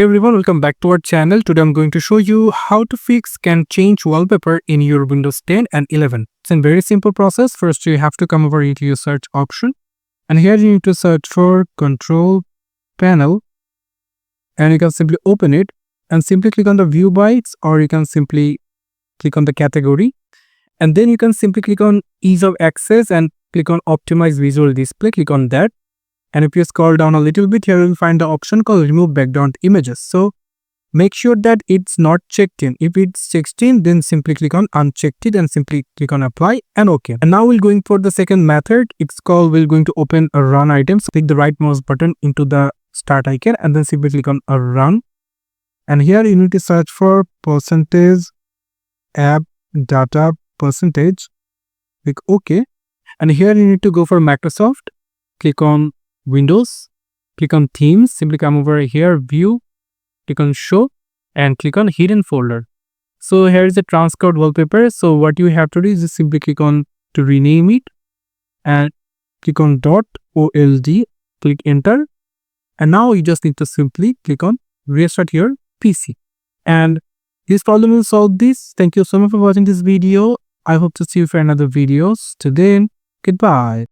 Hey everyone, welcome back to our channel. Today I'm going to show you how to fix can change wallpaper in your Windows 10 and 11. It's a very simple process. First, you have to come over into your search option, and here you need to search for control panel, and you can simply open it and simply click on the view bytes, or you can simply click on the category, and then you can simply click on ease of access and click on optimize visual display. Click on that. And if you scroll down a little bit, here you'll find the option called remove background images. So make sure that it's not checked in. If it's checked in, then simply click on unchecked it and simply click on apply and OK. And now we're going for the second method. It's called, we're going to open a run item. So click the right mouse button into the start icon and then simply click on a run. And here you need to search for percentage app data percentage. Click OK. And here you need to go for Microsoft. Click on Windows, click on themes, simply come over here, view, click on show and click on hidden folder. So here is the transcode wallpaper. So what you have to do is just simply click on to rename it and click on .old, click enter, and now you just need to simply click on restart your PC, and this problem will solve this. Thank you so much for watching this video. I hope to see you for another videos. Till then, goodbye.